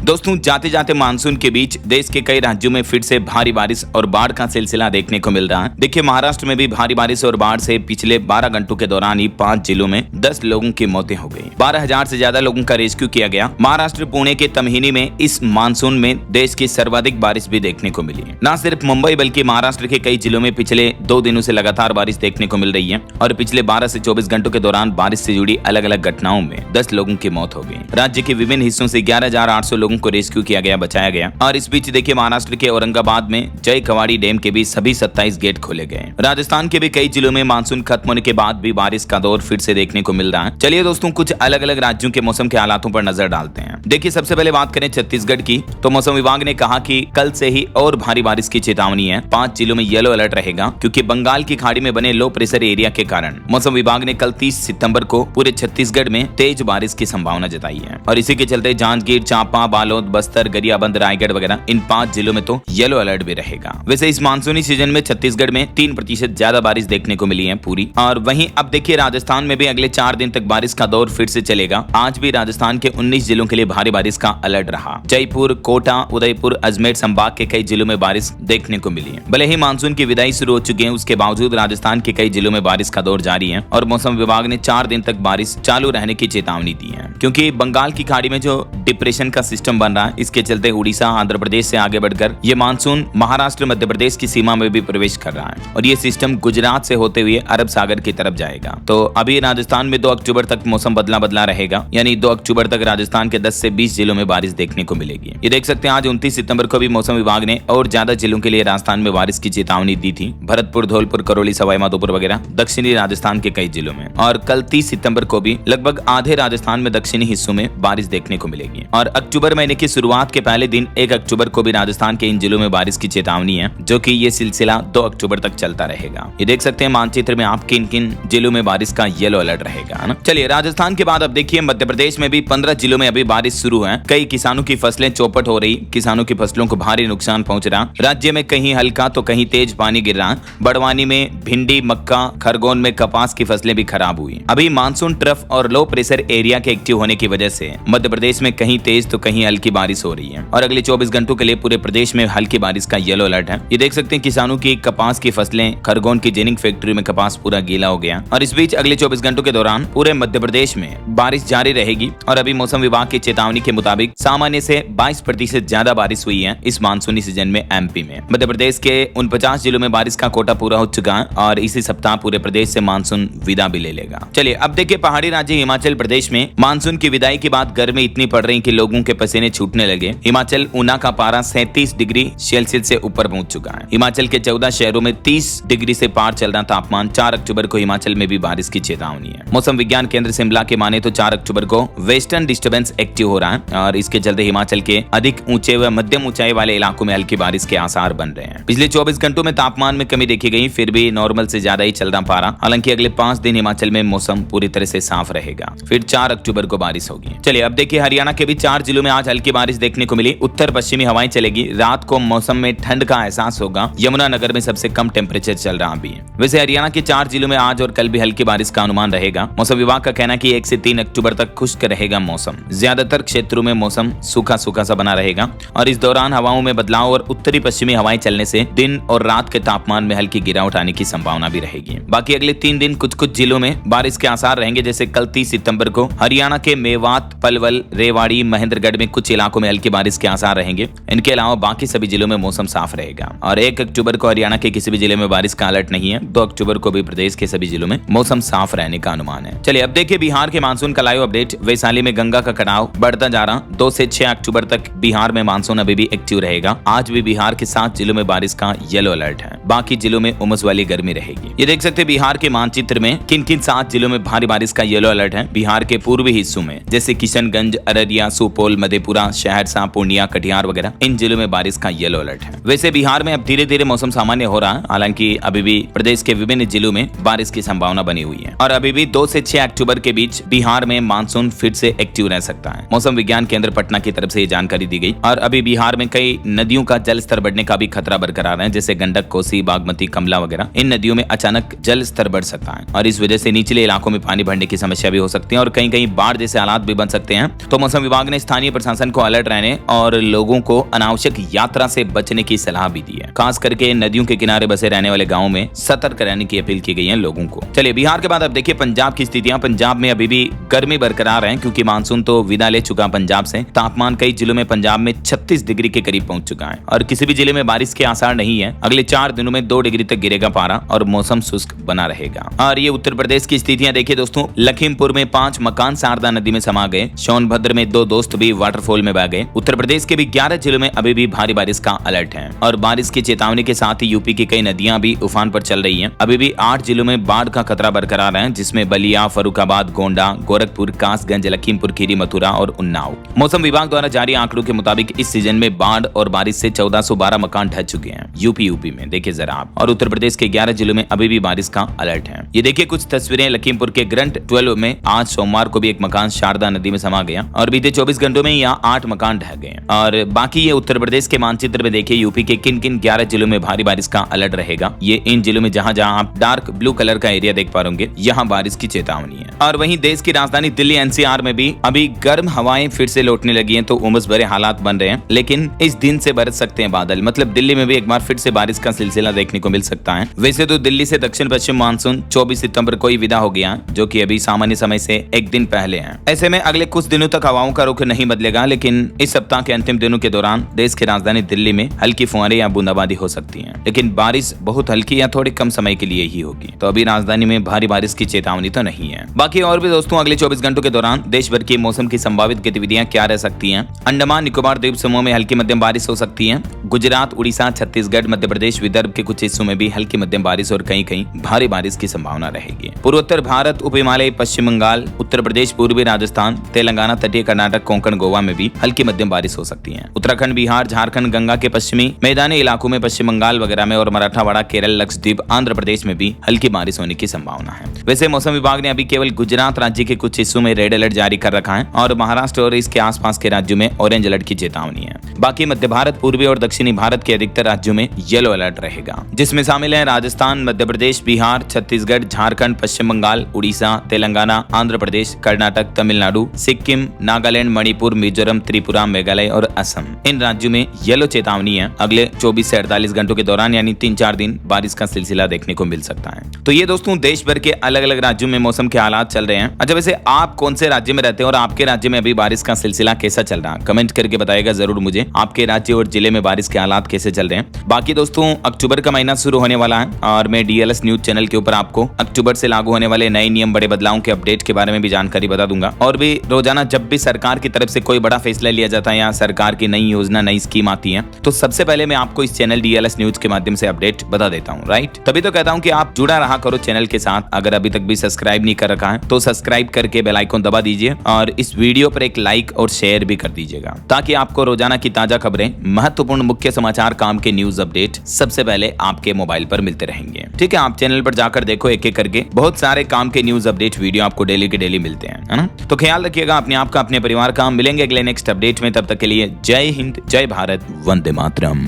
दोस्तों जाते जाते मानसून के बीच देश के कई राज्यों में फिर से भारी बारिश और बाढ़ का सिलसिला देखने को मिल रहा है। देखिए महाराष्ट्र में भी भारी बारिश और बाढ़ से पिछले 12 घंटों के दौरान ही 5 जिलों में 10 लोगों की मौतें हो गई। 12,000 से ज्यादा लोगों का रेस्क्यू किया गया। महाराष्ट्र पुणे के तमहिनी में इस मानसून में देश की सर्वाधिक बारिश भी देखने को मिली है। न सिर्फ मुंबई बल्कि महाराष्ट्र के कई जिलों में पिछले 2 दिनों से लगातार बारिश देखने को मिल रही है और पिछले 12 से 24 घंटों के दौरान बारिश से जुड़ी अलग अलग घटनाओं में 10 लोगों की मौत हो गई। राज्य के विभिन्न हिस्सों से 11,800 लोगों को रेस्क्यू किया गया, बचाया गया। और इस बीच देखिए महाराष्ट्र के औरंगाबाद में जय कवाड़ी डैम के भी सभी 27 गेट खोले गए। राजस्थान के भी कई जिलों में मानसून खत्म होने के बाद भी बारिश का दौर फिर से देखने को मिल रहा है। चलिए दोस्तों कुछ अलग अलग राज्यों के मौसम के हालातों पर नजर डालते हैं। देखिए सबसे पहले बात करें छत्तीसगढ़ की, तो मौसम विभाग ने कहा कि कल से ही और भारी बारिश की चेतावनी है। 5 जिलों में येलो अलर्ट रहेगा क्योंकि बंगाल की खाड़ी में बने लो प्रेशर एरिया के कारण मौसम विभाग ने कल 30 सितंबर को पूरे छत्तीसगढ़ में तेज बारिश की संभावना जताई है और इसी के चलते जांजगीर, चांपा, बालोद, बस्तर, गरियाबंद, रायगढ़ वगैरह इन 5 जिलों में तो येलो अलर्ट भी रहेगा। वैसे इस मानसूनी सीजन में छत्तीसगढ़ में 3% ज्यादा बारिश देखने को मिली है पूरी। और वहीं अब देखिए राजस्थान में भी अगले 4 दिन तक बारिश का दौर फिर से चलेगा। आज भी राजस्थान के 19 जिलों के लिए भारी बारिश का अलर्ट रहा। जयपुर, कोटा, उदयपुर, अजमेर संभाग के कई जिलों में बारिश देखने को मिली है। भले ही मानसून की विदाई शुरू हो चुकी है, उसके बावजूद राजस्थान के कई जिलों में बारिश का दौर जारी है और मौसम विभाग ने 4 दिन तक बारिश चालू रहने की चेतावनी दी है क्योंकि बंगाल की खाड़ी में जो डिप्रेशन का सिस्टम बन रहा है, इसके चलते उड़ीसा, आंध्र प्रदेश से आगे बढ़कर ये मानसून महाराष्ट्र, मध्य प्रदेश की सीमा में भी प्रवेश कर रहा है और ये सिस्टम गुजरात से होते हुए अरब सागर की तरफ जाएगा। तो अभी राजस्थान में 2 अक्टूबर तक मौसम बदला बदला रहेगा, यानी 2 अक्टूबर तक राजस्थान के 10 से 20 जिलों में बारिश देखने को मिलेगी। ये देख सकते हैं आज 29 सितंबर को भी मौसम विभाग ने और ज्यादा जिलों के लिए राजस्थान में बारिश की चेतावनी दी थी। भरतपुर, धौलपुर, करौली, सवाई माधोपुर वगैरह दक्षिणी राजस्थान के कई जिलों में। और कल 30 सितंबर को भी लगभग आधे राजस्थान में दक्षिणी हिस्सों में बारिश देखने को मिलेगी। और अक्टूबर महीने की शुरुआत के पहले दिन 1 अक्टूबर को भी राजस्थान के इन जिलों में बारिश की चेतावनी है, जो कि ये सिलसिला 2 अक्टूबर तक चलता रहेगा। ये देख सकते हैं मानचित्र में आप किन किन जिलों में बारिश का येलो अलर्ट रहेगा, है ना। चलिए राजस्थान के बाद अब देखिए मध्य प्रदेश में भी 15 जिलों में अभी बारिश शुरू है। कई किसानों की फसलें चौपट हो रही, किसानों की फसलों को भारी नुकसान पहुंच रहा। राज्य में कहीं हल्का तो कहीं तेज पानी गिर रहा। बड़वानी में भिंडी, मक्का, खरगोन में कपास की फसलें भी खराब हुई। अभी मानसून ट्रफ और लो प्रेशर एरिया के एक्टिव होने की वजह से मध्य प्रदेश में कहीं तेज तो कहीं हल्की बारिश हो रही है और अगले 24 घंटों के लिए पूरे प्रदेश में हल्की बारिश का येलो अलर्ट है। ये देख सकते हैं किसानों की कपास की फसलें, खरगोन की जेनिंग फैक्ट्री में कपास पूरा गीला हो गया। और इस बीच अगले 24 घंटों के दौरान पूरे मध्य प्रदेश में बारिश जारी रहेगी और अभी मौसम विभाग की चेतावनी के मुताबिक सामान्य से 22% ज्यादा बारिश हुई है इस मानसूनी सीजन में एमपी में। मध्य प्रदेश के 49 जिलों में बारिश का कोटा पूरा हो चुका है और इसी सप्ताह पूरे प्रदेश से मानसून विदा भी ले लेगा। चलिए अब देखिए पहाड़ी राज्य हिमाचल प्रदेश में मानसून की विदाई के बाद गर्मी इतनी पड़ रही कि लोगों के पसीने छूटने लगे। हिमाचल ऊना का पारा 37 डिग्री सेल्सियस से ऊपर पहुंच चुका है। हिमाचल के 14 शहरों में 30 डिग्री से पार चल रहा तापमान। 4 अक्टूबर को हिमाचल में भी बारिश की चेतावनी है। मौसम विज्ञान केंद्र शिमला के माने तो 4 अक्टूबर को वेस्टर्न डिस्टर्बेंस एक्टिव हो रहा है और इसके चलते हिमाचल के अधिक ऊंचे व मध्यम ऊंचाई वाले इलाकों में हल्की बारिश के आसार बन रहे हैं। पिछले 24 घंटों में तापमान में कमी देखी गई, फिर भी नॉर्मल से ज्यादा ही चल रहा पारा। हालांकि अगले 5 दिन हिमाचल में मौसम पूरी तरह से साफ रहेगा, फिर 4 अक्टूबर को बारिश होगी। चलिए अब देखिए हरियाणा के भी 4 जिलों में आज हल्की बारिश देखने को मिली। उत्तर पश्चिमी हवाएं चलेगी। रात को मौसम में ठंड का एहसास होगा। यमुनानगर में सबसे कम टेम्परेचर चल रहा भी है। वैसे हरियाणा के 4 जिलों में आज और कल भी हल्की बारिश का अनुमान रहेगा। मौसम विभाग का कहना है कि 1 से 3 अक्टूबर तक खुश्क रहेगा मौसम। ज्यादातर क्षेत्रों में मौसम सूखा सूखा सा बना रहेगा और इस दौरान हवाओं में बदलाव और उत्तरी पश्चिमी हवाएं चलने से दिन और रात के तापमान में हल्की गिरावट आने की संभावना भी रहेगी। बाकी अगले 3 दिन कुछ कुछ जिलों में बारिश के आसार रहेंगे। जैसे कल 30 सितंबर को हरियाणा के मेवात, पलवल, रेवाड़ी, महेंद्रगढ़ में कुछ इलाकों में हल्की बारिश के आसार रहेंगे। इनके अलावा बाकी सभी जिलों में मौसम साफ रहेगा। और 1 अक्टूबर को हरियाणा के किसी भी जिले में बारिश का अलर्ट नहीं है। 2 अक्टूबर को भी प्रदेश के सभी जिलों में मौसम साफ रहने का अनुमान है। चलिए अब देखिए बिहार के मानसून का लाइव अपडेट। वैशाली में गंगा का कटाव बढ़ता जा रहा। 2 से 6 अक्टूबर तक बिहार में मानसून अभी भी एक्टिव रहेगा। आज भी बिहार के 7 जिलों में बारिश का येलो अलर्ट है। बाकी जिलों में उमस वाली गर्मी रहेगी। ये देख सकते हैं बिहार के मानचित्र में किन किन 7 जिलों में भारी बारिश का येलो अलर्ट है। बिहार के पूर्वी हिस्सों में जैसे किशनगंज, अररिया, सुपौल, मधेपुरा, सहरसा, पूर्णिया, कटिहार वगैरह इन जिलों में बारिश का येलो अलर्ट है। वैसे बिहार में अब धीरे धीरे मौसम सामान्य हो रहा है। हालांकि अभी भी प्रदेश के विभिन्न जिलों में बारिश की संभावना बनी हुई है और अभी भी 2 से 6 अक्टूबर के बीच बिहार में मानसून फिर से एक्टिव रह सकता है। मौसम विज्ञान केंद्र पटना की तरफ से ये जानकारी दी गई। और अभी बिहार में कई नदियों का जल स्तर बढ़ने का भी खतरा बरकरार है, जैसे गंडक, कोसी, बागमती, कमला वगैरह। इन नदियों में अचानक जल स्तर बढ़ सकता है और इस वजह से निचले इलाकों में पानी भरने की समस्या भी हो सकती है और कहीं कहीं बाढ़ जैसे हालात भी बन सकते हैं। तो मौसम विभाग ने स्थानीय प्रशासन प्रशासन को अलर्ट रहने और लोगों को अनावश्यक यात्रा से बचने की सलाह भी दी है। खास करके नदियों के किनारे बसे रहने वाले गाँव में सतर्क रहने की अपील की गई है लोगों को। चलिए बिहार के बाद अब देखिए पंजाब की स्थितियां। पंजाब में अभी भी गर्मी बरकरार है क्योंकि मानसून तो विदा ले चुका पंजाब से। तापमान कई जिलों में पंजाब में 36 डिग्री के करीब पहुंच चुका है और किसी भी जिले में बारिश के आसार नहीं है। अगले 4 दिनों में 2 डिग्री तक गिरेगा पारा और मौसम शुष्क बना रहेगा। और ये उत्तर प्रदेश की स्थितियां देखिए दोस्तों, लखीमपुर में 5 मकान शारदा नदी में समा गए। सोनभद्र में 2 दोस्त भी वाटरफॉल में बह गए। उत्तर प्रदेश के भी 11 जिलों में अभी भी भारी बारिश का अलर्ट है और बारिश की चेतावनी के साथ ही यूपी की कई नदियां भी उफान पर चल रही हैं। अभी भी 8 जिलों में बाढ़ का खतरा बरकरार है, जिसमें बलिया, फर्रुखाबाद, गोंडा, गोरखपुर, कासगंज, लखीमपुर खीरी, मथुरा और उन्नाव। मौसम विभाग द्वारा जारी आंकड़ों के मुताबिक इस सीजन में बाढ़ और बारिश से 1412 मकान ढह चुके हैं यूपी में। देखिए जरा आप। और उत्तर प्रदेश के 11 जिलों में अभी भी बारिश का अलर्ट है। ये देखिए कुछ तस्वीरें लखीमपुर के ग्रंट 12 में आज सोमवार को भी एक मकान शारदा नदी में समा गया और बीते 24 घंटों में यहाँ 8 मकान ढह गए। और बाकी ये उत्तर प्रदेश के मानचित्र में देखिए यूपी के किन किन 11 जिलों में भारी बारिश का अलर्ट रहेगा। ये इन जिलों में जहां जहां आप डार्क ब्लू कलर का एरिया देख पा रहे, यहाँ बारिश की चेतावनी है। और वहीं देश की राजधानी दिल्ली एनसीआर में भी अभी गर्म हवाएं फिर से लौटने लगी हैं, तो उमस भरे हालात बन रहे हैं। लेकिन इस दिन से बरस सकते हैं बादल, मतलब दिल्ली में भी एक बार फिर से बारिश का सिलसिला देखने को मिल सकता है। वैसे तो दिल्ली से दक्षिण पश्चिम मानसून 24 सितंबर को ही विदा हो गया, जो कि अभी सामान्य समय से एक दिन पहले है। ऐसे में अगले कुछ दिनों तक हवाओं का रुख नहीं बदलेगा, लेकिन इस सप्ताह के अंतिम दिनों के दौरान देश की राजधानी दिल्ली में हल्की फुहारें या बूंदाबांदी हो सकती है। लेकिन बारिश बहुत हल्की या थोड़े कम समय के लिए ही होगी, तो अभी राजधानी में भारी बारिश की चेतावनी तो नहीं है। बाकी और भी दोस्तों अगले 24 घंटों के दौरान देश भर की मौसम की संभावित गतिविधियां क्या रह सकती हैं। अंडमान निकोबार द्वीप समूह में हल्की मध्यम बारिश हो सकती है। गुजरात, उड़ीसा, छत्तीसगढ़, मध्य प्रदेश, विदर्भ के कुछ हिस्सों में भी हल्की मध्यम बारिश और कहीं कहीं भारी बारिश की संभावना रहेगी। पूर्वोत्तर भारत, उप हिमालय, पश्चिम बंगाल, उत्तर प्रदेश, पूर्वी राजस्थान, तेलंगाना, तटीय कर्नाटक, कोंकण, गोवा में भी हल्की मध्यम बारिश हो सकती है। उत्तराखंड, बिहार, झारखंड, गंगा के पश्चिमी मैदानी इलाकों में, पश्चिम बंगाल वगैरह में और मराठवाड़ा, केरल, लक्षद्वीप, आंध्र प्रदेश में भी हल्की बारिश होने की संभावना है। वैसे मौसम विभाग ने अभी केवल गुजरात राज्य के कुछ हिस्सों में रेड अलर्ट जारी कर रखा है और महाराष्ट्र और इसके आसपास के राज्यों में ऑरेंज अलर्ट की चेतावनी है। बाकी मध्य भारत, पूर्वी और दक्षिणी भारत के अधिकतर राज्यों में येलो अलर्ट रहेगा, जिसमें शामिल है राजस्थान, मध्य प्रदेश, बिहार, छत्तीसगढ़, झारखंड, पश्चिम बंगाल, उड़ीसा, तेलंगाना, आंध्र प्रदेश, कर्नाटक, तमिलनाडु, सिक्किम, नागालैंड, मणिपुर, मिजोरम, त्रिपुरा, मेघालय और असम। इन राज्यों में येलो चेतावनी है। अगले 24 से 48 घंटों के दौरान यानी 3-4 दिन बारिश का सिलसिला देखने को मिल सकता है। तो ये दोस्तों देश भर के अलग अलग राज्यों में मौसम के हालात चल रहे हैं। अच्छा, वैसे आप कौन से राज्य में रहते हैं और आपके राज्य में अभी बारिश का सिलसिला कैसा चल रहा है, कमेंट करके बताइएगा जरूर मुझे। आपके राज्य और जिले में बारिश के हालात कैसे चल रहे हैं। बाकी दोस्तों अक्टूबर का महीना शुरू होने वाला है और मैं डीएलएस न्यूज चैनल के ऊपर आपको अक्टूबर से लागू होने वाले नए नियम, बड़े बदलावों के अपडेट के बारे में भी जानकारी बता दूंगा। और भी रोजाना जब भी सरकार की तरफ से कोई बड़ा फैसला लिया जाता है या सरकार की नई योजना, नई स्कीम आती है, तो सबसे पहले मैं आपको इस चैनल डीएलएस न्यूज के माध्यम से अपडेट बता देता हूँ, राइट। तभी तो कहता हूँ कि आप जुड़ा रहा करो चैनल के साथ। अगर अभी तक भी सब्सक्राइब नहीं कर रखा है तो सब्सक्राइब करके बेल आइकन दबा दीजिए और इस वीडियो पर एक लाइक और शेयर भी कर दीजिएगा, ताकि आपको रोजाना की ताजा खबरें, महत्वपूर्ण मुख्य समाचार, काम के न्यूज अपडेट सबसे पहले आपके मोबाइल पर मिलते रहेंगे। ठीक है, आप चैनल पर जाकर देखो, एक एक करके बहुत सारे काम के न्यूज अपडेट वीडियो आपको डेली के डेली मिलते हैं, है ना। तो ख्याल रखिएगा अपने आप का, अपने परिवार का। मिलेंगे अगले नेक्स्ट अपडेट में, तब तक के लिए जय हिंद, जय भारत, वंदे मातरम।